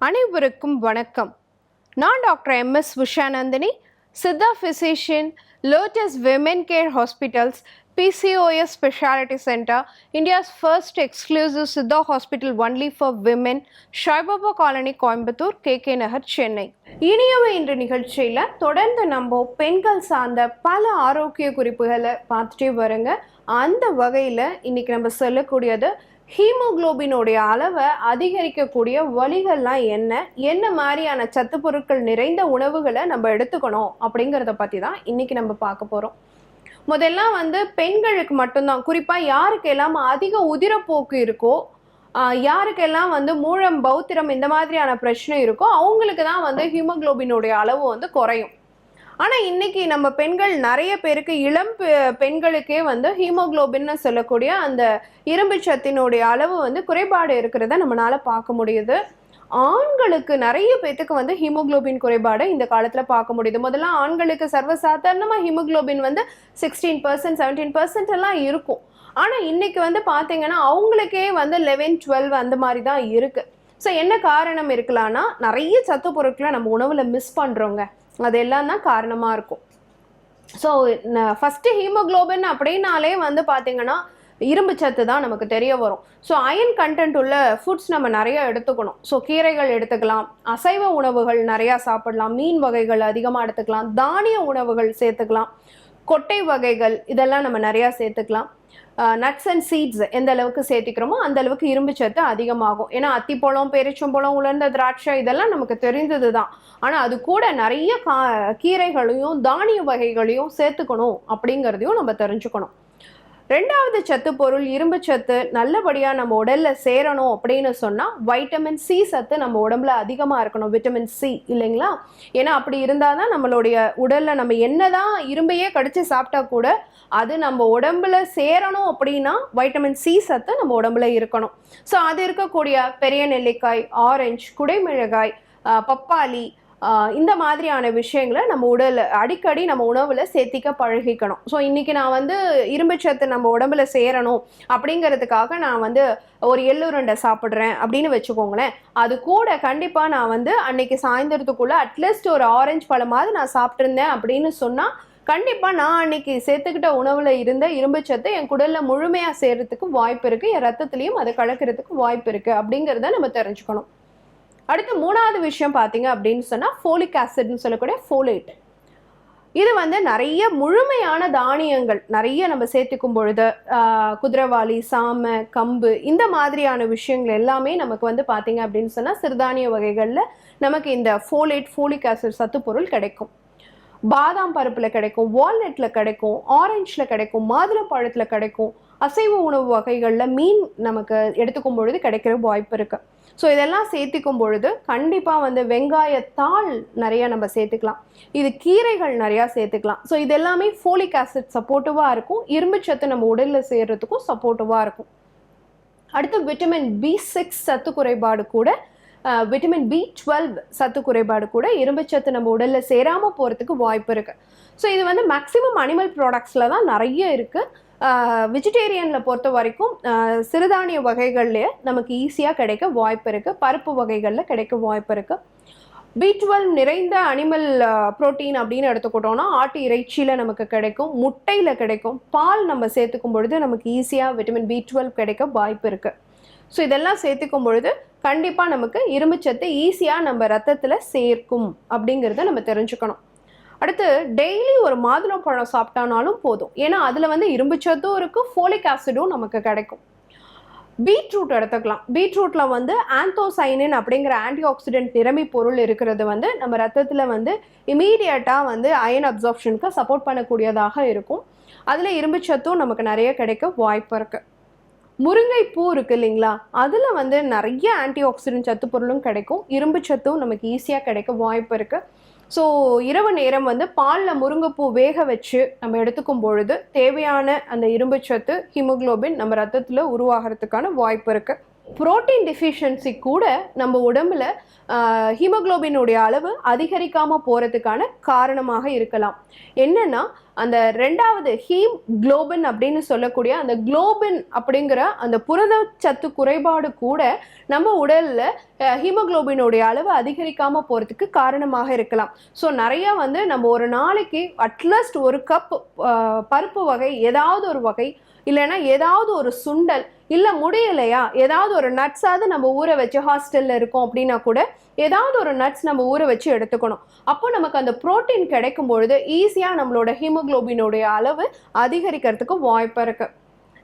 அனைவருக்கும் வணக்கம். நான் doctor MS Vishanandhini, siddha physician, lotus women care hospitals, PCOS speciality centre, India's first exclusive siddha hospital only for women, Saibaba colony, Coimbatore, KK Nagar, Chennai. இனியவை என்ற நிகழ்ச்சியில் தொடர்ந்து நம்ம பெண்கள் சார்ந்த பல ஆரோக்கிய குறிப்புகளை பார்த்துட்டே வருங்க. அந்த வகையில் இன்னைக்கு நம்ம சொல்லக்கூடியது ஹீமோகுளோபினுடைய அளவை அதிகரிக்கக்கூடிய வழிகள்லாம் என்ன மாதிரியான சத்து பொருட்கள் நிறைந்த உணவுகளை நம்ம எடுத்துக்கணும் அப்படிங்கிறத பற்றி தான் இன்னைக்கு நம்ம பார்க்க போகிறோம். முதல்ல பெண்களுக்கு மட்டும்தான், குறிப்பாக யாருக்கெல்லாம் அதிக உதிரப்போக்கு இருக்கோ, யாருக்கெல்லாம் மூலம் பௌத்திரம் இந்த மாதிரியான பிரச்சனை இருக்கோ அவங்களுக்கு தான் ஹீமோகுளோபினுடைய அளவு குறையும். ஆனால் இன்னைக்கு நம்ம பெண்கள் நிறைய பேருக்கு, இளம் பெண்களுக்கே ஹீமோகுளோபின்னு சொல்லக்கூடிய அந்த இரும்பு சத்தினுடைய அளவு குறைபாடு இருக்கிறத நம்மளால பார்க்க முடியுது. ஆண்களுக்கு நிறைய பேத்துக்கு ஹீமோகுளோபின் குறைபாடு இந்த காலத்தில் பார்க்க முடியுது. முதல்ல ஆண்களுக்கு சர்வசாதாரணமாக ஹீமோகுளோபின் 16%, 17% எல்லாம் இருக்கும். ஆனால் இன்னைக்கு பார்த்தீங்கன்னா அவங்களுக்கே 11, 12 அந்த மாதிரி தான் இருக்கு. ஸோ என்ன காரணம் இருக்கலாம்னா, நிறைய சத்து பொருட்களை நம்ம உணவில் மிஸ் பண்ணுறோங்க. அதெல்லாம் தான் காரணமாக இருக்கும். ஸோ ஃபஸ்ட்டு ஹீமோகுளோபின் அப்படின்னாலே பார்த்தீங்கன்னா இரும்பு சத்து தான் நமக்கு தெரிய வரும். ஸோ அயன் கண்டென்ட் உள்ள ஃபுட்ஸ் நம்ம நிறைய எடுத்துக்கணும். ஸோ கீரைகள் எடுத்துக்கலாம், அசைவ உணவுகள் நிறையா சாப்பிடலாம், மீன் வகைகள் அதிகமாக எடுத்துக்கலாம், தானிய உணவுகள் சேர்த்துக்கலாம், கொட்டை வகைகள் இதெல்லாம் நம்ம நிறையா சேர்த்துக்கலாம். நட்ஸ் அண்ட் சீட்ஸ் எந்த அளவுக்கு சேர்த்திக்கிறோமோ அந்த அளவுக்கு இரும்பு சத்து அதிகமாகும். ஏன்னா அத்திப்பழம், பேரிச்சம்பழம், உலர்ந்த திராட்சை இதெல்லாம் நமக்கு தெரிந்தது தான். ஆனால் அது கூட நிறைய கீரைகளையும் தானிய வகைகளையும் சேர்த்துக்கணும் அப்படிங்கிறதையும் நம்ம தெரிஞ்சுக்கணும். ரெண்டாவது சத்து பொருள் இரும்பு சத்து நல்லபடியாக நம்ம உடல்ல சேரணும் அப்படின்னு சொன்னால் வைட்டமின் சி சத்து நம்ம உடம்புல அதிகமாக இருக்கணும். விட்டமின் சி இல்லைங்களா? ஏன்னா அப்படி இருந்தால் தான் நம்மளுடைய உடல்ல நம்ம என்னதான் இரும்பையே கடிச்சு சாப்பிட்டா கூட அது நம்ம உடம்புல சேரணும் அப்படின்னா வைட்டமின் சி சத்து நம்ம உடம்புல இருக்கணும். ஸோ அது இருக்கக்கூடிய பெரிய நெல்லிக்காய், ஆரஞ்சு, குடைமிளகாய், பப்பாளி இந்த மாதிரியான விஷயங்களை நம்ம அடிக்கடி நம்ம உணவில் சேர்த்திக்க பழகிக்கணும். ஸோ இன்றைக்கி நான் இரும்பு சத்து நம்ம உடம்புல சேரணும் அப்படிங்கிறதுக்காக நான் ஒரு எள்ளுருண்டை சாப்பிட்றேன் அப்படின்னு வச்சுக்கோங்களேன். அது கூட கண்டிப்பாக நான் அன்னைக்கு சாயந்தரத்துக்குள்ளே அட்லீஸ்ட் ஒரு ஆரஞ்சு பழமாவது நான் சாப்பிட்ருந்தேன் அப்படின்னு சொன்னால் கண்டிப்பாக நான் அன்னைக்கு சேர்த்துக்கிட்ட உணவில் இருந்த இரும்பு சத்து என் குடலில் முழுமையாக சேர்றதுக்கு வாய்ப்பு இருக்குது, என் ரத்தத்துலேயும் அதை கலக்கிறதுக்கு வாய்ப்பு இருக்குது அப்படிங்கிறத நம்ம தெரிஞ்சுக்கணும். அடுத்து மூணாவது விஷயம் பார்த்தீங்க அப்படின்னு சொன்னால் ஃபோலிக் ஆசிட்னு சொல்லக்கூடிய ஃபோலேட். இது நிறைய முழுமையான தானியங்கள் நிறைய நம்ம சேர்த்துக்கும் பொழுது குதிரைவாளி, சாமை, கம்பு இந்த மாதிரியான விஷயங்கள் எல்லாமே நமக்கு பார்த்தீங்க அப்படின்னு சொன்னால் சிறுதானிய வகைகளில் நமக்கு இந்த ஃபோலிக் ஆசிட் சத்து பொருள் கிடைக்கும். பாதாம் பருப்பில் கிடைக்கும், வால்நட்டில் கிடைக்கும், ஆரஞ்சில் கிடைக்கும், மாதுளம்பழத்தில் கிடைக்கும், அசைவ உணவு வகைகளில் மீன் நமக்கு எடுத்துக்கும் பொழுது கிடைக்கிற வாய்ப்பு இருக்குது. ஸோ இதெல்லாம் சேர்த்துக்கும் பொழுது கண்டிப்பாக வெங்காயத்தாள் நிறையா நம்ம சேர்த்துக்கலாம். இது கீரைகள் நிறையா சேர்த்துக்கலாம். ஸோ இது எல்லாமே ஃபோலிக் ஆசிட் சப்போர்ட்டிவாக இருக்கும், இரும்பு சத்து நம்ம உடலில் சேர்றதுக்கும் சப்போர்ட்டிவாக இருக்கும். அடுத்து விட்டமின் B6 சத்து குறைபாடு கூட, விட்டமின் B12 சத்து குறைபாடு கூட இரும்பு சத்து நம்ம உடலில் சேராமல் போகிறதுக்கு வாய்ப்பு இருக்குது. ஸோ இது மேக்ஸிமம் அனிமல் ப்ராடக்ட்ஸில் தான் நிறைய இருக்குது. வெஜிடேரியனில் பொறுத்த வரைக்கும் சிறுதானிய வகைகள்லேயே நமக்கு ஈஸியாக கிடைக்க வாய்ப்பு இருக்குது, பருப்பு வகைகளில் கிடைக்க வாய்ப்பு இருக்குது. B12 நிறைந்த அனிமல் ப்ரோட்டீன் அப்படின்னு எடுத்துக்கிட்டோம்னா ஆட்டு இறைச்சியில் நமக்கு கிடைக்கும், முட்டையில் கிடைக்கும், பால் நம்ம சேர்த்துக்கும் பொழுது நமக்கு ஈஸியாக விட்டமின் B12 கிடைக்க வாய்ப்பு இருக்குது. ஸோ இதெல்லாம் சேர்த்துக்கும் பொழுது கண்டிப்பாக நமக்கு இரும்பு சத்து ஈஸியாக நம்ம ரத்தத்தில் சேர்க்கும் அப்படிங்கிறத நம்ம தெரிஞ்சுக்கணும். அடுத்து டெய்லி ஒரு மாதுளம்பழம் சாப்பிட்டானாலும் போதும். ஏன்னா அதில் இரும்பு சத்தும் இருக்குது, ஃபோலிக் ஆசிடும் நமக்கு கிடைக்கும். பீட்ரூட் எடுத்துக்கலாம். பீட்ரூட்டில் ஆந்தோசைனின் அப்படிங்கிற ஆன்டி ஆக்சிடென்ட் நிரம்பி பொருள் இருக்கிறது நம்ம ரத்தத்தில் இமீடியட்டாக அயன் அப்சார்ப்ஷனுக்கு சப்போர்ட் பண்ணக்கூடியதாக இருக்கும். அதில் இரும்பு சத்தும் நமக்கு நிறைய கிடைக்க வாய்ப்பு இருக்குது. முருங்கை பூ இருக்குது இல்லைங்களா, அதில் நிறைய ஆன்டி ஆக்சிடென்ட் சத்து பொருளும் கிடைக்கும், இரும்பு சத்தும் நமக்கு ஈஸியாக கிடைக்க வாய்ப்பு இருக்குது. ஸோ இரவு நேரம் பாலில் முருங்கைப்பூ வேக வச்சு நம்ம எடுத்துக்கும் பொழுது தேவையான அந்த இரும்பு சத்து, ஹீமோகுளோபின் நம்ம ரத்தத்தில் உருவாகிறதுக்கான வாய்ப்பு இருக்குது. புரோட்டீன் டெஃபிஷியன்சி கூட நம்ம உடம்புல ஹீமோகுளோபினுடைய அளவு அதிகரிக்காமல் போகிறதுக்கான காரணமாக இருக்கலாம். என்னன்னா அந்த ரெண்டாவது ஹீம் குளோபின் அப்படின்னு சொல்லக்கூடிய அந்த குளோபின் அப்படிங்கிற அந்த புரதச்சத்து குறைபாடு கூட நம்ம உடலில் ஹீமோகுளோபினுடைய அளவு அதிகரிக்காமல் போகிறதுக்கு காரணமாக இருக்கலாம். ஸோ நிறைய நம்ம ஒரு நாளைக்கு அட்லீஸ்ட் ஒரு கப் பருப்பு வகை ஏதாவது ஒரு வகை, இல்லைன்னா ஏதாவது ஒரு சுண்டல், இல்லை முடியலையா ஏதாவது ஒரு நட்ஸாவது நம்ம ஊற வச்சு, ஹாஸ்டலில் இருக்கோம் அப்படின்னா கூட ஏதாவது ஒரு நட்ஸ் நம்ம ஊற வச்சு எடுத்துக்கணும். அப்போ நமக்கு அந்த புரோட்டீன் கிடைக்கும் பொழுது ஈஸியாக நம்மளோட ஹீமோகுளோபினுடைய அளவு அதிகரிக்கிறதுக்கு வாய்ப்பு இருக்கு.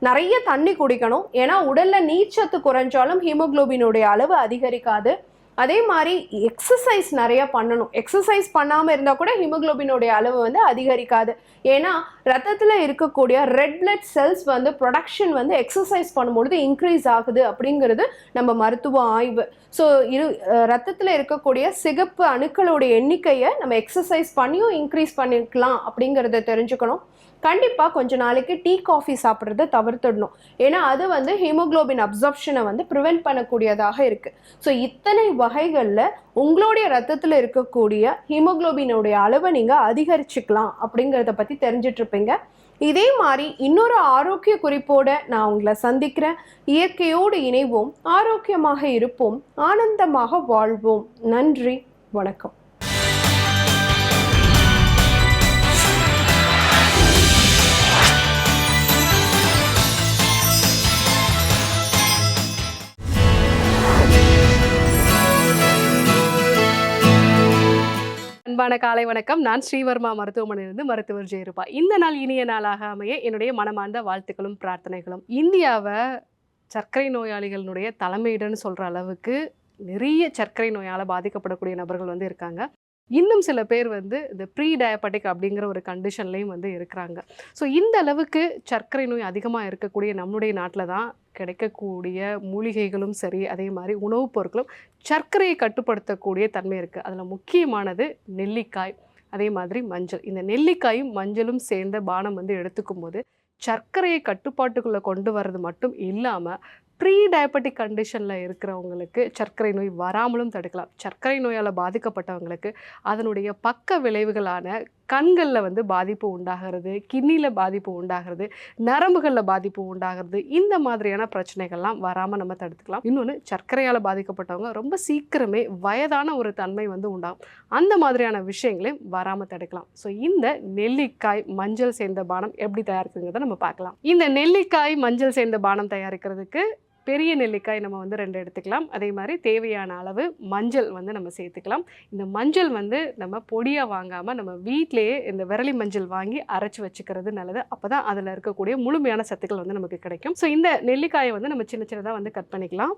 நிறைய தண்ணி குடிக்கணும், ஏன்னா உடல்ல நீர்ச்சத்து குறைஞ்சாலும் ஹீமோகுளோபினுடைய அளவு அதிகரிக்காது. அதே மாதிரி எக்ஸசைஸ் நிறைய பண்ணணும். எக்ஸசைஸ் பண்ணாமல் இருந்தால் கூட ஹீமோகுளோபினுடைய அளவு அதிகரிக்காது. ஏன்னா ரத்தத்தில் இருக்கக்கூடிய red blood cells production exercise பண்ணும்பொழுது இன்க்ரீஸ் ஆகுது அப்படிங்கிறது நம்ம மருத்துவ ஆய்வு. ஸோ ரத்தத்தில் இருக்கக்கூடிய சிகப்பு அணுக்களுடைய எண்ணிக்கையை நம்ம எக்ஸசைஸ் பண்ணியும் இன்க்ரீஸ் பண்ணிக்கலாம் அப்படிங்கிறத தெரிஞ்சுக்கணும். கண்டிப்பாக கொஞ்ச நாளைக்கு டீ காஃபி சாப்பிட்றத தவிர்த்துடணும். ஏன்னா அது ஹீமோகுளோபின் அப்சர்ப்ஷனை ப்ரிவென்ட் பண்ணக்கூடியதாக இருக்குது. ஸோ இத்தனை வகைகளில் உங்களுடைய ரத்தத்தில் இருக்கக்கூடிய ஹீமோகுளோபினுடைய அளவை நீங்கள் அதிகரிச்சுக்கலாம் அப்படிங்கிறத பற்றி தெரிஞ்சிட்டு இருப்பீங்க. இதே மாதிரி இன்னொரு ஆரோக்கிய குறிப்போடு நான் உங்களை சந்திக்கிறேன். இயற்கையோடு இணைவோம், ஆரோக்கியமாக இருப்போம், ஆனந்தமாக வாழ்வோம். நன்றி, வணக்கம். அன்பான காலை வணக்கம். நான் ஸ்ரீவர்மா மருத்துவமனையிலிருந்து மருத்துவர் ஜெயரூபா. இந்த நாள் இனிய நாளாக அமைய என்னுடைய மனமார்ந்த வாழ்த்துக்களும் பிரார்த்தனைகளும். இந்தியாவை சர்க்கரை நோயாளிகளுடைய தலைமையிடன்னு சொல்கிற அளவுக்கு நிறைய சர்க்கரை நோயால் பாதிக்கப்படக்கூடிய நபர்கள் இருக்காங்க. இன்னும் சில பேர் இந்த ப்ரீ டயபெட்டிக் அப்படிங்கிற ஒரு கண்டிஷன்லேயும் இருக்கிறாங்க. ஸோ இந்த அளவுக்கு சர்க்கரை நோய் அதிகமாக இருக்கக்கூடிய நம்முடைய நாட்டில் தான் கிடைக்கக்கூடிய மூலிகைகளும் சரி, அதே மாதிரி உணவுப் பொருட்களும் சர்க்கரையை கட்டுப்படுத்தக்கூடிய தன்மை இருக்குது. அதில் முக்கியமானது நெல்லிக்காய், அதே மாதிரி மஞ்சள். இந்த நெல்லிக்காயும் மஞ்சளும் சேர்ந்த பானம் எடுத்துக்கும் போது சர்க்கரையை கட்டுப்பாட்டுக்குள்ளே கொண்டு வர்றது மட்டும் இல்லாமல் ப்ரீ டயபெட்டிக் கண்டிஷனில் இருக்கிறவங்களுக்கு சர்க்கரை நோய் வராமலும் தடுக்கலாம். சர்க்கரை நோயால் பாதிக்கப்பட்டவங்களுக்கு அதனுடைய பக்க விளைவுகளான கண்களில் பாதிப்பு உண்டாகிறது, கிட்னியில் பாதிப்பு உண்டாகிறது, நரம்புகளில் பாதிப்பு உண்டாகிறது, இந்த மாதிரியான பிரச்சனைகள்லாம் வராமல் நம்ம தடுத்துக்கலாம். இன்னொன்று, சர்க்கரையால் பாதிக்கப்பட்டவங்க ரொம்ப சீக்கிரமே வயதான ஒரு தன்மை உண்டாகும். அந்த மாதிரியான விஷயங்களையும் வராமல் தடுக்கலாம். ஸோ இந்த நெல்லிக்காய் மஞ்சள் சேர்ந்த பானம் எப்படி தயாரிக்கிறத நம்ம பார்க்கலாம். இந்த நெல்லிக்காய் மஞ்சள் சேர்ந்த பானம் தயாரிக்கிறதுக்கு பெரிய நெல்லிக்காய் நம்ம 2 எடுத்துக்கலாம். அதே மாதிரி தேவையான அளவு மஞ்சள் நம்ம சேர்த்துக்கலாம். இந்த மஞ்சள் நம்ம பொடியாக வாங்காமல் நம்ம வீட்டிலேயே இந்த விரலி மஞ்சள் வாங்கி அரைச்சி வச்சுக்கிறது நல்லது. அப்போ தான் அதில் இருக்கக்கூடிய முழுமையான சத்துக்கள் நமக்கு கிடைக்கும். ஸோ இந்த நெல்லிக்காயை நம்ம சின்ன சின்னதாக கட் பண்ணிக்கலாம்.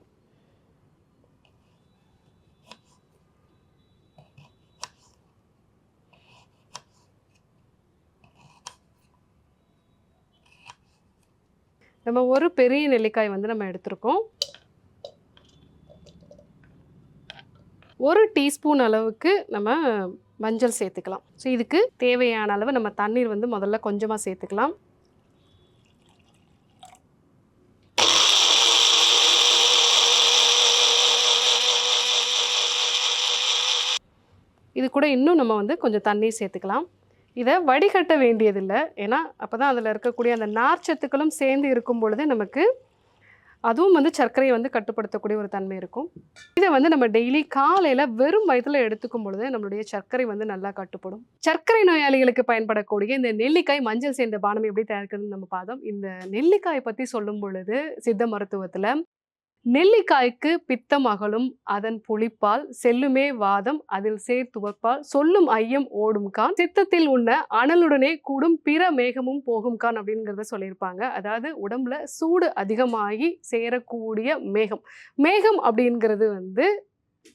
நம்ம ஒரு பெரிய நெல்லிக்காய் நம்ம எடுத்திருக்கோம். 1 டீஸ்பூன் அளவுக்கு நம்ம மஞ்சள் சேர்த்துக்கலாம். ஸோ இதுக்கு தேவையான அளவு நம்ம தண்ணீர் முதல்ல கொஞ்சமாக சேர்த்துக்கலாம். இது கூட இன்னும் நம்ம கொஞ்சம் தண்ணீர் சேர்த்துக்கலாம். இதை வடிகட்ட வேண்டியதில்லை, ஏன்னா அப்போ தான் அதில் இருக்கக்கூடிய அந்த நார்ச்சத்துக்களும் சேர்ந்து இருக்கும் பொழுது நமக்கு அதுவும் சர்க்கரையை கட்டுப்படுத்தக்கூடிய ஒரு தன்மை இருக்கும். இதை நம்ம டெய்லி காலையில் வெறும் வயிற்றில் எடுத்துக்கும் பொழுது நம்மளுடைய சர்க்கரை நல்லா கட்டுப்படும். சர்க்கரை நோயாளிகளுக்கு பயன்படக்கூடிய இந்த நெல்லிக்காய் மஞ்சள் சேர்ந்த பானம் எப்படி தயாரிக்கிறதுன்னு நம்ம பார்த்தோம். இந்த நெல்லிக்காயை பற்றி சொல்லும் பொழுது சித்த மருத்துவத்தில் நெல்லிக்காய்க்கு பித்தம் அகலும் அதன் புளிப்பால், செல்லுமே வாதம் அதில் சேர்த்துவப்பால், சொல்லும் ஐயம் ஓடும் கான், சித்தத்தில் உண்ண அனலுடனே கூடும் பிற மேகமும் போகும் கான் அப்படிங்கிறத சொல்லியிருப்பாங்க. அதாவது உடம்புல சூடு அதிகமாகி சேரக்கூடிய மேகம். மேகம் அப்படிங்கிறது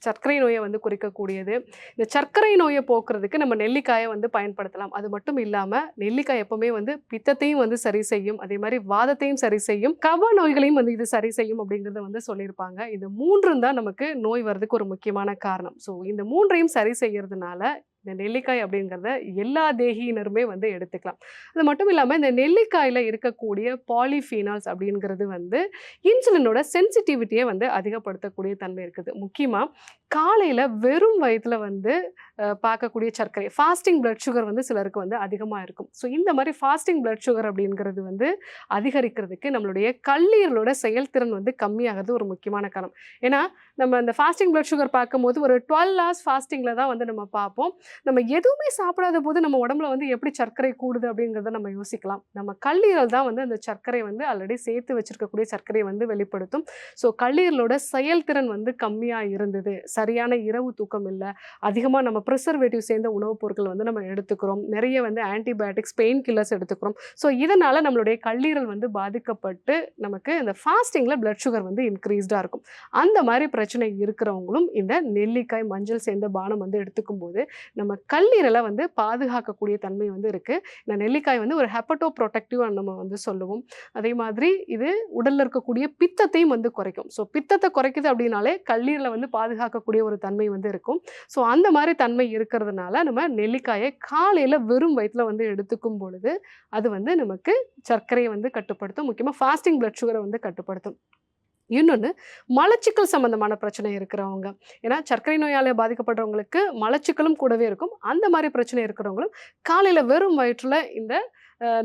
சர்க்கரை நோயை குறிக்கக்கூடியது. இந்த சர்க்கரை நோயை போக்குறதுக்கு நம்ம நெல்லிக்காயை பயன்படுத்தலாம். அது மட்டும் இல்லாமல் நெல்லிக்காய் எப்பவுமே பித்தத்தையும் சரி செய்யும், அதே மாதிரி வாதத்தையும் சரி செய்யும், கப நோய்களையும் இது சரி செய்யும் அப்படிங்கிறத சொல்லியிருப்பாங்க. இது 3 தான் நமக்கு நோய் வர்றதுக்கு ஒரு முக்கியமான காரணம். ஸோ இந்த 3ஐயும் சரி செய்யறதுனால இந்த நெல்லிக்காய் அப்படிங்கிறத எல்லா தேகியினருமே வந்து எடுத்துக்கலாம். அது மட்டும் இல்லாமல் இந்த நெல்லிக்காயில் இருக்கக்கூடிய பாலிஃபீனால்ஸ் அப்படிங்கிறது வந்து இன்சுலினோட சென்சிட்டிவிட்டியை வந்து அதிகப்படுத்தக்கூடிய தன்மை இருக்குது. முக்கியமாக காலையில் வெறும் வயிற்றில் வந்து பார்க்கக்கூடிய சர்க்கரை ஃபாஸ்டிங் பிளட் சுகர் வந்து சிலருக்கு வந்து அதிகமாக இருக்கும். ஸோ இந்த மாதிரி ஃபாஸ்டிங் பிளட் சுகர் அப்படிங்கிறது வந்து அதிகரிக்கிறதுக்கு நம்மளுடைய கல்லீரலோட செயல்திறன் வந்து கம்மியாகிறது ஒரு முக்கியமான காரணம். ஏன்னா நம்ம இந்த ஃபாஸ்டிங் பிளட் சுகர் பார்க்கும்போது ஒரு 12 hours ஃபாஸ்டிங்கில் தான் வந்து நம்ம பார்ப்போம். நம்ம எதுவுமே சாப்பிடாத போது நம்ம உடம்புல வந்து எப்படி சர்க்கரை கூடுது அப்படிங்கிறத நம்ம யோசிக்கலாம். நம்ம கல்லீரல் தான் வந்து அந்த சர்க்கரை வந்து ஆல்ரெடி சேர்த்து வச்சிருக்கக்கூடிய சர்க்கரையை வந்து வெளிப்படுத்தும். ஸோ கல்லீரலோட செயல்திறன் வந்து கம்மியாக இருந்தது, சரியான இரவு தூக்கம் இல்லை, அதிகமாக நம்ம ப்ரிசர்வேட்டிவ் சேர்ந்த உணவுப் பொருட்கள் வந்து நம்ம எடுத்துக்கிறோம், நிறைய வந்து ஆன்டிபயோட்டிக்ஸ் பெயின் கில்லர்ஸ் எடுத்துக்கிறோம். ஸோ இதனால் நம்மளுடைய கல்லீரல் வந்து பாதிக்கப்பட்டு நமக்கு இந்த ஃபாஸ்டிங்கில் பிளட் சுகர் வந்து இன்க்ரீஸ்டாக இருக்கும். அந்த மாதிரி பிரச்சனை இருக்கிறவங்களும் இந்த நெல்லிக்காய் மஞ்சள் சேர்ந்த பானம் வந்து எடுத்துக்கும் போது நம்ம கல்லீரலை வந்து பாதுகாக்கக்கூடிய தன்மை வந்து இருக்குது. இந்த நெல்லிக்காய் வந்து ஒரு ஹெப்படோ ப்ரொடெக்டிவ் நம்ம வந்து சொல்லுவோம். அதே மாதிரி இது உடலில் இருக்கக்கூடிய பித்தத்தையும் வந்து குறைக்கும். ஸோ பித்தத்தை குறைக்குது அப்படின்னாலே கல்லீரலை வந்து பாதுகாக்கக்கூடிய ஒரு தன்மை வந்து இருக்கும். ஸோ அந்த மாதிரி தன்மை இருக்கிறதுனால நம்ம நெல்லிக்காயை காலையில் வெறும் வயிற்றில் வந்து எடுத்துக்கும் பொழுது அது வந்து நமக்கு சர்க்கரையை வந்து கட்டுப்படுத்தும், முக்கியமாக ஃபாஸ்டிங் பிளட் சுகரை வந்து கட்டுப்படுத்தும். இன்னொன்று மலச்சிக்கல் சம்மந்தமான பிரச்சனை இருக்கிறவங்க, ஏன்னா சர்க்கரை நோயால் பாதிக்கப்படுறவங்களுக்கு மலச்சிக்கலும் கூடவே இருக்கும். அந்த மாதிரி பிரச்சனை இருக்கிறவங்களும் காலையில் வெறும் வயிற்றில் இந்த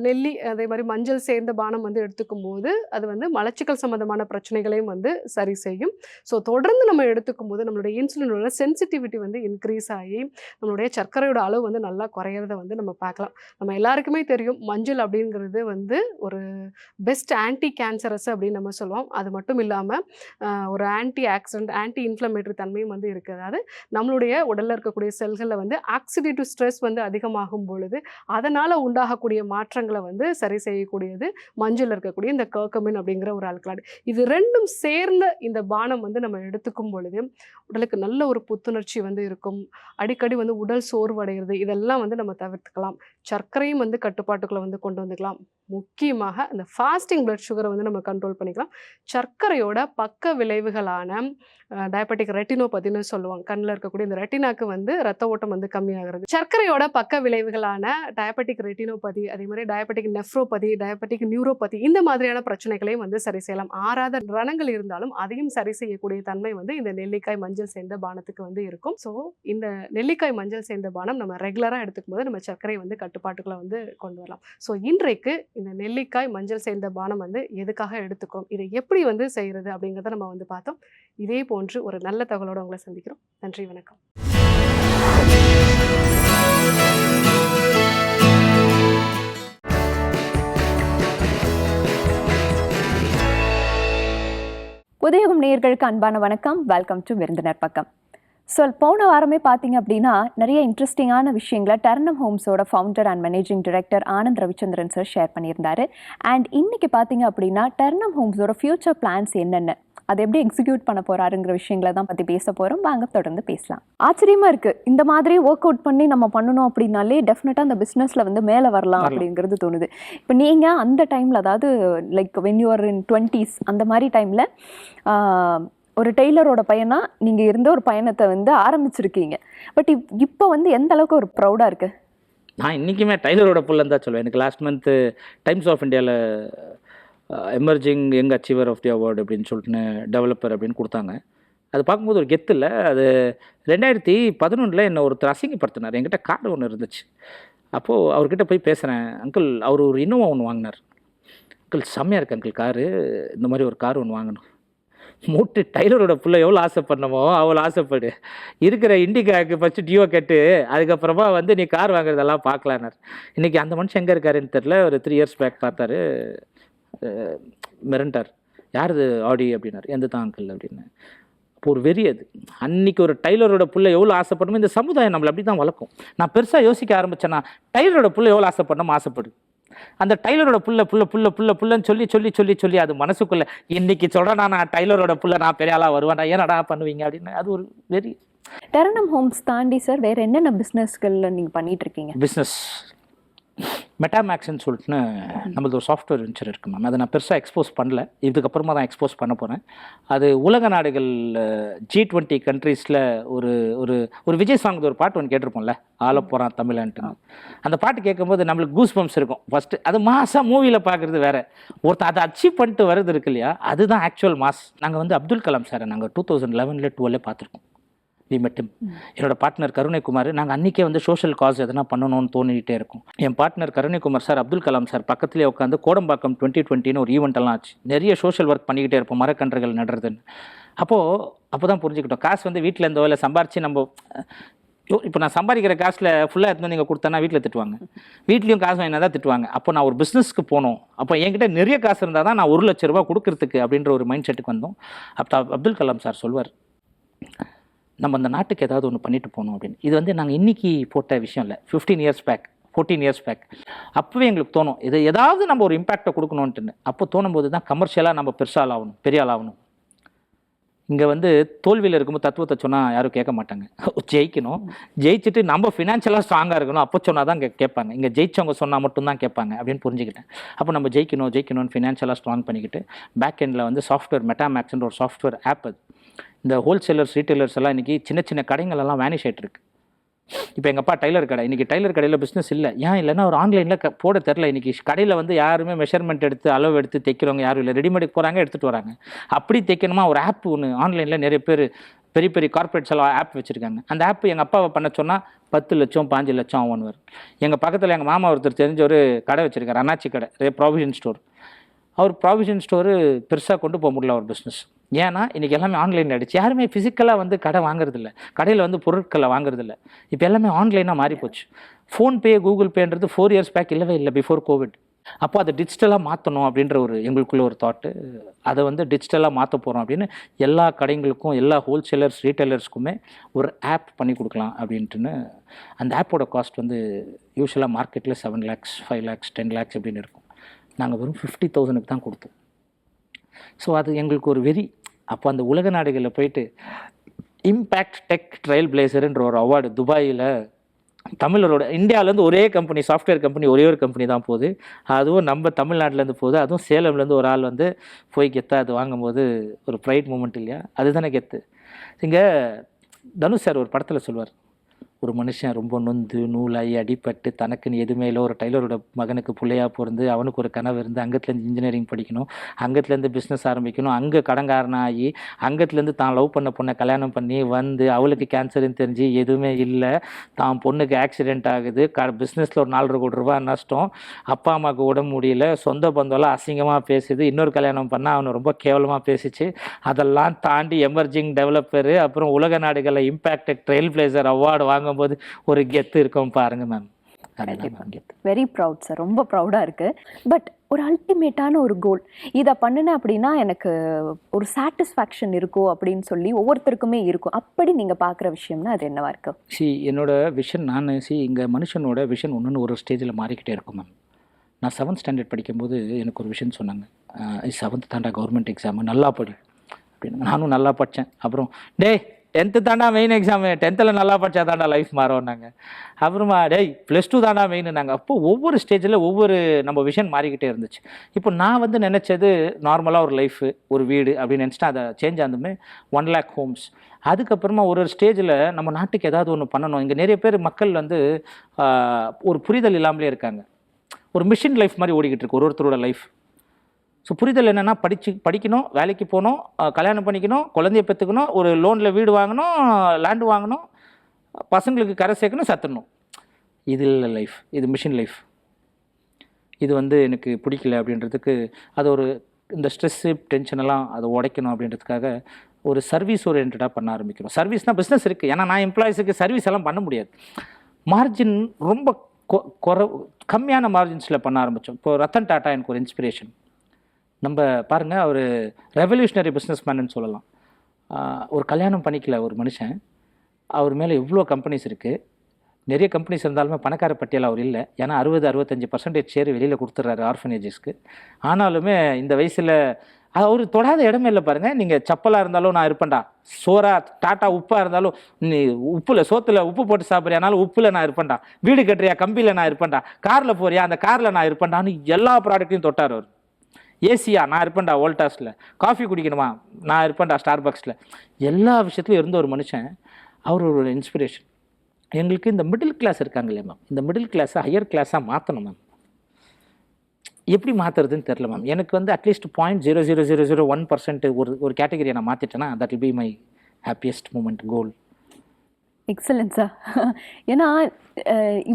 நெல்லி அதே மாதிரி மஞ்சள் சேர்ந்த பானம் வந்து எடுத்துக்கும் போது அது வந்து மலச்சிக்கல் சம்மந்தமான பிரச்சனைகளையும் வந்து சரி செய்யும். ஸோ தொடர்ந்து நம்ம எடுத்துக்கும் போது நம்மளுடைய இன்சுலினோட சென்சிட்டிவிட்டி வந்து இன்க்ரீஸ் ஆகி நம்மளுடைய சர்க்கரையோட அளவு வந்து நல்லா குறையிறத வந்து நம்ம பார்க்கலாம். நம்ம எல்லாருக்குமே தெரியும் மஞ்சள் அப்படிங்கிறது வந்து ஒரு பெஸ்ட் ஆன்டி கேன்சரஸ் அப்படின்னு நம்ம சொல்லுவோம். அது மட்டும் இல்லாமல் ஒரு ஆன்டி ஆக்சிடென்ட் ஆன்டி இன்ஃப்ளமேட்டரி தன்மையும் வந்து இருக்குது. அதாவது நம்மளுடைய உடலில் இருக்கக்கூடிய செல்களில் வந்து ஆக்சிடேட்டிவ் ஸ்ட்ரெஸ் வந்து அதிகமாகும் பொழுது அதனால் உண்டாகக்கூடிய மாற்றங்களை வந்து சரி செய்யக்கூடியது மஞ்சள் இருக்கக்கூடிய இந்த கர்கமின் அப்படிங்கிற ஒரு ஆல்கலாய்டு. இது ரெண்டும் சேர்ந்த இந்த பானம் வந்து நம்ம எடுத்துக்கும் பொழுது உடலுக்கு நல்ல ஒரு புத்துணர்ச்சி வந்து இருக்கும். அடிக்கடி வந்து உடல் சோர்வடைகிறது இதெல்லாம் வந்து நம்ம தவிர்த்துக்கலாம். சர்க்கரையும் வந்து கட்டுப்பாட்டுக்குள்ளே வந்து கொண்டு வந்துக்கலாம். முக்கியமாக இந்த ஃபாஸ்டிங் பிளட் சுகரை வந்து நம்ம கண்ட்ரோல் பண்ணிக்கலாம். சர்க்கரையோட பக்க விளைவுகளான டயபெட்டிக் ரெட்டினோபதின்னு சொல்லுவாங்க. கண்ணில் இருக்கக்கூடிய இந்த ரெட்டினாக்கு வந்து ரத்த ஓட்டம் வந்து கம்மியாகிறது. சர்க்கரையோட பக்க விளைவுகளான டயபெட்டிக் ரெட்டினோபதி, அதே மாதிரி டயபெட்டிக் நெஃப்ரோபதி, டயபெட்டிக் நியூரோபதி இந்த மாதிரியான பிரச்சனைகளையும் வந்து சரி செய்யலாம். ஆறாத ரணங்கள் இருந்தாலும் அதையும் சரி செய்யக்கூடிய தன்மை வந்து இந்த நெல்லிக்காய் மஞ்சள் சேர்ந்த பானத்துக்கு வந்து இருக்கும். ஸோ இந்த நெல்லிக்காய் மஞ்சள் சேர்ந்த பானம் நம்ம ரெகுலராக எடுத்துக்கும் போது நம்ம சர்க்கரை வந்து கட்டுப்பாட்டுக்குள்ள வந்து கொண்டு வரலாம். ஸோ இன்றைக்கு இந்த நெல்லிக்காய் மஞ்சள் சேர்ந்த பானம் வந்து எதுக்காக எடுத்துக்கிறோம், இதை எப்படி வந்து செய்கிறது அப்படிங்கிறத நம்ம வந்து பார்த்தோம். இதே போன்று ஒரு நல்ல தகவலோடு உங்களை சந்திக்கிறோம். நன்றி, வணக்கம். உதயகம் நேயர்களுக்கு அன்பான வணக்கம். வெல்கம் டு விருந்தினர் பக்கம். ஸோ போன வாரமே பார்த்தீங்க அப்படின்னா நிறைய இன்ட்ரெஸ்டிங்கான விஷயங்களை டர்னம் ஹோம்ஸோட founder and managing director Anand Ravichandran sir share பண்ணியிருந்தாரு. அண்ட் இன்னைக்கு பார்த்தீங்க அப்படின்னா டர்னம் ஹோம்ஸோட ஃபியூச்சர் பிளான்ஸ் என்னென்ன, அதை எப்படி எக்ஸிக்யூட் பண்ண போறாருங்கிற விஷயங்களை தான் பற்றி பேச போகிறோம். வாங்க தொடர்ந்து பேசலாம். ஆச்சரியமாக இருக்குது, இந்த மாதிரி ஒர்க் அவுட் பண்ணி நம்ம பண்ணணும் அப்படின்னாலே டெஃபினட்டாக அந்த பிஸ்னஸில் வந்து மேலே வரலாம் அப்படிங்கிறது தோணுது. இப்போ நீங்கள் அந்த டைமில், அதாவது like when you are in 20s அந்த மாதிரி டைமில் ஒரு டெய்லரோட பையனா நீங்கள் இருந்த ஒரு பயணத்தை வந்து ஆரம்பிச்சிருக்கீங்க. பட் இப்போ வந்து எந்த அளவுக்கு ஒரு ப்ரௌடாக இருக்குது? நான் இன்றைக்குமே டைலரோட புள்ளன்னு தான் சொல்லுவேன். எனக்கு லாஸ்ட் மந்த்து டைம்ஸ் ஆஃப் இந்தியாவில் emerging young achiever of the award அப்படின்னு சொல்லிட்டு டெவலப்பர் அப்படின்னு கொடுத்தாங்க. அது பார்க்கும்போது ஒரு கெத்து இல்லை. அது 2011 என்னை ஒருத்தர் அசிங்கப்படுத்தினார். என்கிட்ட கார்டு ஒன்று இருந்துச்சு. அப்போது அவர்கிட்ட போய் பேசுகிறேன். அங்கிள், அவர் ஒரு இன்னோவா ஒன்று வாங்கினார். அங்கிள் செம்மையாக இருக்குது அங்கிள் காரு, இந்த மாதிரி ஒரு கார் ஒன்று வாங்கணும். மூட்டு டைலரோட புள்ள எவ்வளோ ஆசைப்படணுமோ அவ்வளோ ஆசைப்படு, இருக்கிற இண்டிகாவுக்கு ஃபஸ்ட்டு டியோ கட்டு, அதுக்கப்புறமா வந்து நீ கார் வாங்குறதெல்லாம் பார்க்கலான்னார். இன்றைக்கி அந்த மனுஷன் எங்கே இருக்காருன்னு தெரில. ஒரு 3 years பேக் பார்த்தாரு, மிரண்டார். யார் இது ஆடி அப்படின்னாரு. எந்த தான் அங்கிள் அப்படின்னு. அப்போ ஒரு வெறி. அது அன்றைக்கி ஒரு டைலரோட புள்ள எவ்வளோ ஆசைப்படணும். இந்த சமுதாயம் நம்மளை அப்படி தான் வளர்க்கும். நான் பெருசாக யோசிக்க ஆரம்பித்தேன்னா டைலரோட புள்ள எவ்வளோ ஆசைப்படணும் ஆசைப்படு. அந்த டைலரோட புள்ளன்னு சொல்லி அது மனசுக்குள்ளே இன்னைக்கு சொல்கிறேன், நான் டைலரோட புள்ள நான் பெரிய ஆளாக வருவேன்டா, ஏன்னடா பண்ணுவீங்க அப்படின்னு. அது ஒரு வெறி. டர்னம் ஹோம்ஸ் தாண்டி சார் வேறு என்னென்ன பிஸ்னஸ்களில் நீங்கள் பண்ணிகிட்ருக்கீங்க? பிஸ்னஸ் மெட்டாமேக்ஸ்ன்னு சொல்லிட்டு நம்மளது ஒரு சாஃப்ட்வேர் வெஞ்சர் இருக்குது மேம். அதை நான் பெருசாக எக்ஸ்போஸ் பண்ணல, இதுக்கப்புறமா தான் எக்ஸ்போஸ் பண்ண போகிறேன். அது உலக நாடுகள் G20 கண்ட்ரீஸில் ஒரு ஒரு ஒரு விஜய் சாங் ஒரு பாட்டு ஒன்று கேட்டிருப்போம்ல, ஆள போகிறான் தமிழன்ட்டு. அந்த பாட்டு கேட்கும்போது நம்மளுக்கு கூஸ் பம்ப்ஸ் இருக்கும். ஃபஸ்ட்டு அது மாஸாக மூவியில் பார்க்குறது வேறு, ஒருத்தர் அதை அச்சீவ் பண்ணிட்டு வர்றது இருக்கு இல்லையா, அதுதான் ஆக்சுவல் மாஸ். நாங்கள் வந்து அப்துல் கலாம் சாரை நாங்கள் 2011 12 பார்த்துருக்கோம். வி மெட் என்னோட பார்ட்னர் கருணைக்குமார். நாங்கள் அன்றைக்கே வந்து சோஷியல் காஸ் எதனா பண்ணணும்னு தோணிக்கிட்டே இருக்கும். என் partner Karunaikumar sir Abdul Kalam sir பக்கத்துலேயே உட்காந்து கோடம்பாக்கம் 2020 ஒரு ஈவெண்ட்டெல்லாம் ஆச்சு. நிறைய சோஷியல் ஒர்க் பண்ணிக்கிட்டே இருப்போம், மரக்கன்றுகள் நடுறதுன்னு. அப்போ தான் புரிஞ்சுக்கிட்டோம், காசு வந்து வீட்டில் இருந்தோ இல்லை சம்பாரித்து நம்ம இப்போ நான் சம்பாதிக்கிற காசில் ஃபுல்லாக எடுத்து நீங்கள் கொடுத்தேன்னா வீட்டில் திட்டுவாங்க, வீட்லேயும் காசு வாங்கினா தான் திட்டுவாங்க. அப்போ நான் ஒரு பிஸ்னஸ்க்கு போகணும், அப்போ என்கிட்ட நிறைய காசு இருந்தால் தான் நான் 1 லட்ச ரூபா கொடுக்கறதுக்கு அப்படின்ற ஒரு மைண்ட் செட்டுக்கு வந்தோம். அப்போ அப்துல் கலாம் சார் சொல்வார், நம்ம அந்த நாட்டுக்கு ஏதாவது ஒன்று பண்ணிட்டு போகணும் அப்படின்னு. இது வந்து நாங்கள் இன்றைக்கி போட்ட விஷயம் இல்லை, 15 இயர்ஸ் பேக் 14 இயர்ஸ் பேக். அப்போவே எங்களுக்கு தோணும், இது ஏதாவது நம்ம ஒரு இம்பேக்டை கொடுக்கணுன்ட்டுன்னு. அப்போ தோணும்போது தான் கமர்ஷியலாக நம்ம பெருசாக ஆகணும், பெரிய ஆள் ஆகணும். இங்கே வந்து தோல்வியில் இருக்கும்போது தத்துவத்தை சொன்னால் யாரும் கேட்க மாட்டாங்க, ஜெயிக்கணும், ஜெயிச்சுட்டு நம்ம ஃபினான்ஷியலாக ஸ்ட்ராங்காக இருக்கணும், அப்போ சொன்னால் தான் கேட்பாங்க. இங்கே ஜெயிச்சவங்க சொன்னால் மட்டும்தான் கேட்பாங்க அப்படின்னு புரிஞ்சுக்கிட்டேன். அப்போ நம்ம ஜெயிக்கணும்னு ஃபினான்ஷியலாக ஸ்ட்ராங் பண்ணிக்கிட்டு பேக் எண்டில் வந்து சாஃப்ட்வேர் மெட்டாமேக்ஸ்ன்ற ஒரு சாஃப்ட்வேர் ஆப். அது இந்த ஹோல்சேலர்ஸ் ரீட்டைலர்ஸ் எல்லாம் இன்றைக்கி சின்ன சின்ன கடைங்களெல்லாம் வேனிஷ் ஆகிட்டு இருக்கு. இப்போ எங்கள் அப்பா டைலர் கடை, இன்றைக்கி டைலர் கடையில் பிஸ்னஸ் இல்லை. ஏன் இல்லைன்னா ஒரு ஆன்லைனில் போட தெரில. இன்றைக்கி கடையில் வந்து யாருமே மெஷர்மெண்ட் எடுத்து அளவு எடுத்து தைக்கிறவங்க யாரும் இல்லை, ரெடிமேடுக்கு போகிறாங்க எடுத்துகிட்டு வராங்க. அப்படி தைக்கணுமா ஒரு ஆப் ஒன்று ஆன்லைனில் நிறைய பேர் பெரிய பெரிய கார்பரேட்ஸ் எல்லாம் ஆப் வச்சுருக்காங்க. அந்த ஆப் எங்கள் அப்பாவை பண்ண சொன்னால் 10 லட்சம் 15 லட்சம் ஆகும் வரும். எங்கள் பக்கத்தில் எங்கள் மாமா ஒருத்தர் தெரிஞ்ச ஒரு கடை வச்சுருக்காரு, அண்ணாச்சி கடை, ப்ராவிஷன் ஸ்டோர். அவர் ப்ராவிஷன் ஸ்டோரு பெருசாக கொண்டு போக முடியல அவர் பிஸ்னஸ். ஏன்னா இன்றைக்கி எல்லாமே ஆன்லைனில் ஆகிடுச்சு. யாருமே ஃபிசிக்கலாக வந்து கடை வாங்குறதில்ல, கடையில் வந்து பொருட்களை வாங்குறதில்ல. இப்போ எல்லாமே ஆன்லைனாக மாறி போச்சு. ஃபோன்பே கூகுள் பேன்றது 4 இயர்ஸ் பேக் இல்லவே இல்லை, பிஃபோர் கோவிட். அப்போ அதை டிஜிட்டலாக மாற்றணும் அப்படின்ற ஒரு எங்களுக்குள்ள ஒரு தாட்டு. அதை வந்து டிஜிட்டலாக மாற்ற போகிறோம் அப்படின்னு எல்லா கடைங்களுக்கும் எல்லா ஹோல்சேலர்ஸ் ரீட்டைலர்ஸ்க்குமே ஒரு ஆப் பண்ணி கொடுக்கலாம் அப்படின்ட்டுன்னு. அந்த ஆப்போட காஸ்ட் வந்து யூஸ்வலாக மார்க்கெட்டில் 7 lakhs 5 lakhs 10 lakhs அப்படின்னு இருக்கும். நாங்கள் வெறும் 50,000க்கு தான் கொடுத்தோம். ஸோ அது எங்களுக்கு ஒரு வெறி. அப்போ அந்த உலக நாடுகளில் போயிட்டு இம்பேக்ட் டெக் ட்ரையல் பிளேசர்ன்ற ஒரு அவார்டு துபாயில் தமிழரோட, இந்தியாவிலேருந்து ஒரே கம்பெனி, சாஃப்ட்வேர் கம்பெனி ஒரே ஒரு கம்பெனி தான் போகுது, அதுவும் நம்ம தமிழ்நாட்டிலேருந்து போகுது, அதுவும் சேலம்லேருந்து ஒரு ஆள் வந்து போய் கெத்தா அது வாங்கும்போது ஒரு ப்ரைட் மூமெண்ட் இல்லையா, அதுதானே கெத்து. இங்கே தனுஷ் சார் ஒரு படத்தில் சொல்வார், ஒரு மனுஷன் ரொம்ப நொந்து நூலாகி அடிப்பட்டு தனக்குன்னு எதுவுமே இல்லை, ஒரு டைலரோட மகனுக்கு பிள்ளையாக பிறந்து அவனுக்கு ஒரு கனவு இருந்து அங்கத்துலேருந்து இன்ஜினியரிங் படிக்கணும், அங்கத்துலேருந்து பிஸ்னஸ் ஆரம்பிக்கணும், அங்கே கடன்காரனாகி அங்கத்துலேருந்து தான் லவ் பண்ண பொண்ணை கல்யாணம் பண்ணி வந்து அவளுக்கு கேன்சர்னு தெரிஞ்சு எதுவுமே இல்லை, தான் பொண்ணுக்கு ஆக்சிடெண்ட் ஆகுது, பிஸ்னஸில் ஒரு 4 கோடி ரூபாய் நஷ்டம், அப்பா அம்மாவுக்கு உடம்பு முடியல, சொந்த பந்தம்லாம் அசிங்கமாக பேசுது, இன்னொரு கல்யாணம் பண்ணால் அவனை ரொம்ப கேவலமாக பேசிச்சு, அதெல்லாம் தாண்டி எமர்ஜிங் டெவலப்பரு, அப்புறம் உலக நாடுகளில் இம்பேக்ட் ட்ரெயில் பிளேசர் அவார்டு வாங்கும்போது ஒரு கெத்து இருக்கும் பாருங்க மேம். வெரி ப்ரவுட் சார், ரொம்ப ப்ரௌடாக இருக்குது. பட் ஒரு அல்டிமேட்டான ஒரு கோல், இதை பண்ணினேன் அப்படின்னா எனக்கு ஒரு சாட்டிஸ்ஃபேக்ஷன் இருக்கும் அப்படின்னு சொல்லி ஒவ்வொருத்தருக்குமே இருக்கும். அப்படி நீங்கள் பார்க்குற விஷயம்னா அது என்னவா இருக்கும்? என்னோட விஷன், இங்கே மனுஷனோட விஷன் ஒன்று ஒரு ஸ்டேஜில் மாறிக்கிட்டே இருக்கும் மேம். நான் 7th ஸ்டாண்டர்ட் படிக்கும்போது எனக்கு ஒரு விஷயம் சொன்னாங்க, 7th தாண்டா கவர்மெண்ட் எக்ஸாமு, நல்லா படி அப்படின்னு. நானும் நல்லா படித்தேன். அப்புறம் 10th தாண்டா மெயின் எக்ஸாமு, 10th நல்லா படித்தா தாண்டா லைஃப் மாறும்னாங்க. அப்புறமா +2 தாண்டா மெயின் நாங்கள். அப்போது ஒவ்வொரு ஸ்டேஜில் ஒவ்வொரு நம்ம விஷன் மாறிக்கிட்டே இருந்துச்சு. இப்போ நான் வந்து நினச்சது நார்மலாக ஒரு லைஃபு, ஒரு வீடு அப்படின்னு நினச்சிட்டேன். அதை சேஞ்ச் ஆனதுமே 1 lakh homes. அதுக்கப்புறமா ஒரு ஸ்டேஜில் நம்ம நாட்டுக்கு ஏதாவது ஒன்று பண்ணணும். இங்கே நிறைய பேர் மக்கள் வந்து ஒரு புரிதல் இல்லாமலே இருக்காங்க. ஒரு மிஷின் லைஃப் மாதிரி ஓடிக்கிட்டு இருக்கு ஒருத்தரோட லைஃப். ஸோ புரிதல் என்னென்னா, படிக்கணும், வேலைக்கு போகணும், கல்யாணம் பண்ணிக்கணும், குழந்தைய பெற்றுக்கணும், ஒரு லோனில் வீடு வாங்கணும், லேண்டு வாங்கணும், பசங்களுக்கு கரை சேர்க்கணும், சத்தணும். இது இல்லை லைஃப், இது மிஷின் லைஃப். இது வந்து எனக்கு பிடிக்கல அப்படின்றதுக்கு அது ஒரு இந்த ஸ்ட்ரெஸ்ஸு டென்ஷனெல்லாம் அதை உடைக்கணும் அப்படின்றதுக்காக ஒரு சர்வீஸ் ஓரியன்டாக பண்ண ஆரம்பிக்கணும். சர்வீஸ்னால் பிஸ்னஸ் இருக்குது, ஏன்னா நான் எம்ப்ளாயிஸுக்கு சர்வீஸ் எல்லாம் பண்ண முடியாது. மார்ஜின் ரொம்ப கம்மியான மார்ஜின்ஸில் பண்ண ஆரம்பித்தோம். இப்போ ரத்தன் டாட்டா எனக்கு ஒரு இன்ஸ்பிரேஷன். நம்ம பாருங்கள், அவர் ரெவல்யூஷனரி பிஸ்னஸ் மேன்னு சொல்லலாம். ஒரு கல்யாணம் பண்ணிக்கல ஒரு மனுஷன், அவர் மேலே எவ்வளோ கம்பெனிஸ் இருக்குது, நிறைய கம்பெனிஸ் இருந்தாலுமே பணக்கார பட்டியல் அவர் இல்லை. ஏன்னா 60-65% ஷேர் வெளியில் கொடுத்துட்றாரு ஆர்ஃபனேஜஸ்க்கு. ஆனாலுமே இந்த வயசில் அவர் தொடாத இடமே இல்லை பாருங்கள். நீங்கள் சப்பலாக இருந்தாலும் நான் இருப்பேன்டா, சோறா டாட்டா உப்பாக இருந்தாலும் நீ உப்பில் சோத்தில் உப்பு போட்டு சாப்பிட்றியானாலும் உப்பில் நான் இருப்பேன்டா, வீடு கட்டுறியா கம்பியில் நான் இருப்பேன்டா, காரில் போறியா அந்த காரில் நான் இருப்பேன்டான்னு எல்லா ப்ராடக்ட்டையும் தொட்டார் அவர். ஏசியா நான் இருப்பேன்டா வோல்டாஸில், காஃபி குடிக்கணுமா நான் இருப்பேன்டா ஸ்டார்பக்ஸில், எல்லா விஷயத்துலையும் இருந்த ஒரு மனுஷன். அவர் ஒரு இன்ஸ்பிரேஷன். எங்களுக்கு இந்த மிடில் கிளாஸ் இருக்காங்க இல்லையா மேம், இந்த மிடில் கிளாஸை ஹையர் கிளாஸாக மாற்றணும் மேம். எப்படி மாற்றுறதுன்னு தெரில மேம். எனக்கு வந்து அட்லீஸ்ட் 0.00001% ஒரு கேட்டகரியை நான் மாற்றிட்டேன்னா that will be my happiest moment goal. Excellent sir. ஏன்னா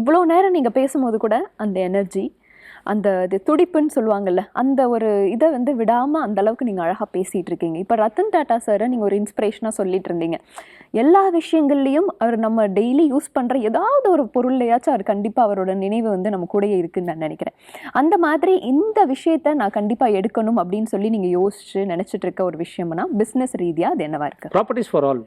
இவ்வளோ நேரம் நீங்கள் பேசும்போது கூட அந்த எனர்ஜி, அந்த இது துடிப்புன்னு சொல்லுவாங்கள்ல, அந்த ஒரு இதை வந்து விடாமல் அந்த அளவுக்கு நீங்கள் அழகாக பேசிகிட்டு இருக்கீங்க. இப்போ ரத்தன் டாட்டா சாரை நீங்கள் ஒரு இன்ஸ்பிரேஷனாக சொல்லிட்டு இருந்தீங்க. எல்லா விஷயங்கள்லையும் அவர் நம்ம டெய்லி யூஸ் பண்ணுற ஏதாவது ஒரு பொருள்லையாச்சும் அவர் கண்டிப்பாக அவரோட நினைவு வந்து நம்ம கூடயே இருக்குன்னு நான் நினைக்கிறேன். அந்த மாதிரி இந்த விஷயத்தை நான் கண்டிப்பாக எடுக்கணும் அப்படின்னு சொல்லி நீங்கள் யோசிச்சு நினச்சிட்டு இருக்க ஒரு விஷயம்னா பிஸ்னஸ் ரீதியாக அது என்னவா இருக்குது? Properties for all.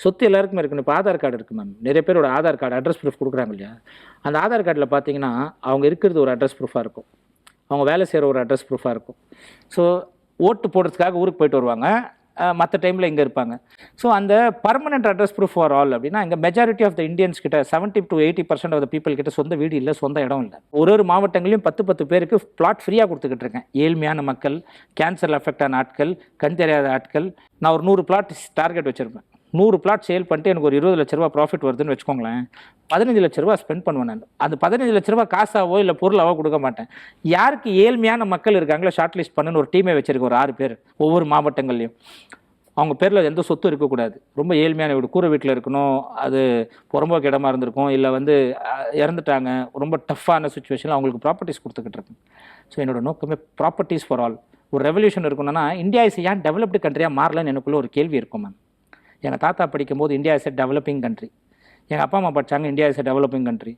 சொத்து எல்லாருக்குமே இருக்கணும். இப்போ ஆதார் கார்டு இருக்குது மேம். நிறைய பேரோட ஆதார் கார்டு அட்ரஸ் ப்ரூஃப் கொடுக்குறாங்க இல்லையா, அந்த ஆதார் கார்டில் பார்த்தீங்கன்னா அவங்க இருக்கிறது ஒரு அட்ரஸ் ப்ரூஃபாக இருக்கும், அவங்க வேலை செய்கிற ஒரு அட்ரஸ் ப்ரூஃபாக இருக்கும். ஸோ ஓட்டு போடுறதுக்காக ஊருக்கு போயிட்டு வருவாங்க, மற்ற டைமில் இங்கே இருப்பாங்க. ஸோ அந்த permanent address proof for all அப்படின்னா இங்கே மெஜாரிட்டி ஆஃப் த இந்தியன்ஸ் கிட்ட 70 to 80% ஆஃப் த பீப்புள் கிட்ட சொந்த வீடு இல்லை, சொந்த இடம் இல்லை. ஒரு மாவட்டங்களையும் 10 பேருக்கு பிளாட் ஃப்ரீயாக கொடுத்துக்கிட்டு இருக்கேன். ஏழ்மையான மக்கள், கேன்சரில் அஃபெக்ட் ஆன ஆட்கள், கண் தெரியாத ஆட்கள். நான் ஒரு 100 பிளாட் டார்கெட் வச்சுருப்பேன். 100 பிளாட் சேல் பண்ணிட்டு எனக்கு ஒரு 20 லட்ச ரூபா ப்ராஃபிட் வருதுன்னு வச்சுக்கோங்களேன். 15 லட்ச ரூபா ஸ்பெண்ட் பண்ணுவேன் நான். அந்த 15 லட்ச ரூபா காசாவோ இல்லை பொருளாவோ கொடுக்க மாட்டேன். யாருக்கு ஏழ்மையான மக்கள் இருக்காங்களோ ஷார்ட் லிஸ்ட் பண்ணுன்னு ஒரு டீமே வச்சிருக்கேன், ஒரு 6 பேர் ஒவ்வொரு மாவட்டங்கள்லையும். அவங்க பேரில் எந்த சொத்தும் இருக்கக்கூடாது, ரொம்ப ஏழ்மையான வீடு, கூரை வீட்டில் இருக்கணும், அது புறம்போக்கு இடமா இருந்திருக்கும், இல்லை வந்து இறந்துட்டாங்க, ரொம்ப டஃப்பான சுச்சுவேஷனில் அவங்களுக்கு ப்ராப்பர்ட்டிஸ் கொடுத்துக்கிட்டு இருக்கேன். ஸோ என்னோட நோக்கமே ப்ராப்பர்ட்டிஸ் ஃபார் ஆல். ஒரு ரெவல்யூஷன் இருக்கணும்னா இந்தியா இஸ் ஏன் டெவலப்டு கண்ட்ரியாக மாறலன்னு எனக்குள்ள ஒரு கேள்வி இருக்கும் மேம். எங்கள் தாத்தா படிக்கும்போது India is a developing country, எங்கள் அப்பா அம்மா படித்தாங்க India is a developing country,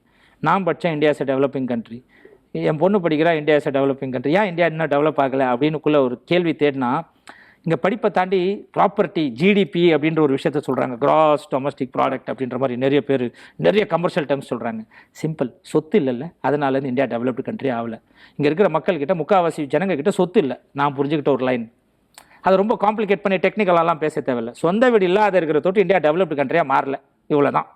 நான் படித்தேன் India is a developing country, என் பொண்ணு படிக்கிறா India is a developing country. ஏன் இந்தியா இன்னும் டெவலப் ஆகலை அப்படின்னுக்குள்ளே ஒரு கேள்வி தேடினா இங்கே படிப்பை தாண்டி ப்ராப்பர்ட்டி, ஜிடிபி அப்படின்ற ஒரு விஷயத்த சொல்கிறாங்க, கிராஸ் டொமஸ்டிக் ப்ராடக்ட் அப்படின்ற மாதிரி நிறைய பேர் நிறைய கமர்ஷியல் டேர்ம்ஸ் சொல்கிறாங்க. சிம்பிள், சொத்து இல்லைல்ல, அதனால இந்தியா டெவலப்டு கண்ட்ரி ஆகலை. இங்கே இருக்கிற மக்கள்கிட்ட, முக்கால்வாசி ஜனங்கக்கிட்ட சொத்து இல்லை. நான் புரிஞ்சுக்கிட்ட ஒரு லைன், அது ரொம்ப காம்ப்ளிகேட் பண்ணி டெக்னிக்கலாலாம் பேச தேவையில்லை. சொந்த வீடு இல்லாத இருக்கிற தொட்டு இந்தியா டெவலப்டு கண்ட்ரியாக மாறல, இவ்வளோ தான்.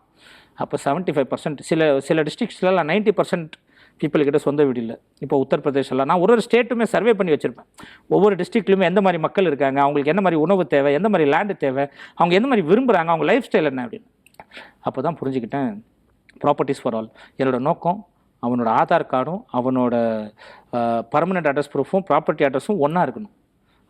அப்போ 75%, சில டிஸ்ட்ரிக்ஸ்லாம் 90% பீப்புள்கிட்ட சொந்த வீடு இல்லை. இப்போ உத்தரப்பிரதேசெல்லாம் நான் ஒரு ஸ்டேட்டுமே சர்வே பண்ணி வச்சுருப்பேன். ஒவ்வொரு டிஸ்ட்ரிக்ட்லையுமே எந்த மாதிரி மக்கள் இருக்காங்க, அவங்களுக்கு என்ன மாதிரி உணவு தேவை, எந்த மாதிரி லேண்டு தேவை, அவங்க எந்த மாதிரி விரும்புகிறாங்க, அவங்க லைஃப் ஸ்டைல் என்ன அப்படின்னு. அப்போ தான் புரிஞ்சுக்கிட்டேன் ப்ராப்பர்ட்டிஸ் ஃபார் ஆல். என்னோட நோக்கம் அவனோட ஆதார் கார்டும் அவனோட பர்மனெண்ட் அட்ரஸ் ப்ரூஃபும் ப்ராப்பர்ட்டி அட்ரஸும் ஒன்றா இருக்கணும்.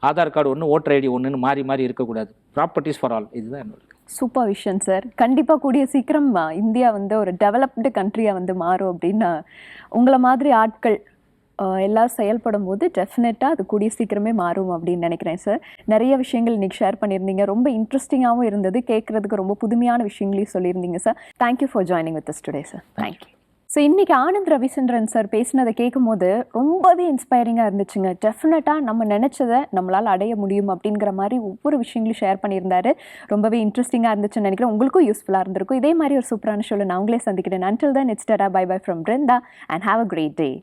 ஆதார் கார்டு ஒன்று, ஓட்டர் ஐடி ஒன்றுன்னு மாறி மாறி இருக்கக்கூடாது. ப்ராப்பர்ட்டிஸ் ஃபார் ஆல், இதுதான் என்னோட. சூப்பர் விஷயம் சார். கண்டிப்பாக கூடிய சீக்கிரம் இந்தியா வந்து ஒரு டெவலப்டு கண்ட்ரியாக வந்து மாறும் அப்படின்னு உங்களை மாதிரி ஆட்கள் எல்லாம் செயல்படும் போது டெஃபினட்டாக அது கூடிய சீக்கிரமே மாறும் அப்படின்னு நினைக்கிறேன் சார். நிறைய விஷயங்கள் இன்றைக்கி ஷேர் பண்ணியிருந்தீங்க, ரொம்ப இன்ட்ரெஸ்டிங்காகவும் இருந்தது, கேட்குறதுக்கு ரொம்ப புதுமையான விஷயங்களையும் சொல்லியிருந்தீங்க sir. Thank you for joining with us today sir. Thank you. So இன்றைக்கி ஆனந்த் ரவிச்சந்திரன் சார் பேசினதை கேட்கும் போது ரொம்பவே இன்ஸ்பைரிங்காக இருந்துச்சுங்க. டெஃபினட்டாக நம்ம நினச்சதை நம்மளால் அடைய முடியும் அப்படிங்கிற மாதிரி ஒவ்வொரு விஷயங்களையும் ஷேர் பண்ணியிருந்தாரு. ரொம்பவே இன்ட்ரெஸ்டிங்காக இருந்துச்சுன்னு நினைக்கிறேன். உங்களுக்கும் யூஸ்ஃபுல்லாக இருந்திருக்கும். இதே மாதிரி ஒரு சூப்பரான ஷோவில் நான் உங்களே சந்திக்கிறேன். Until then, it's Tara, bye bye from Brinda and have a great day.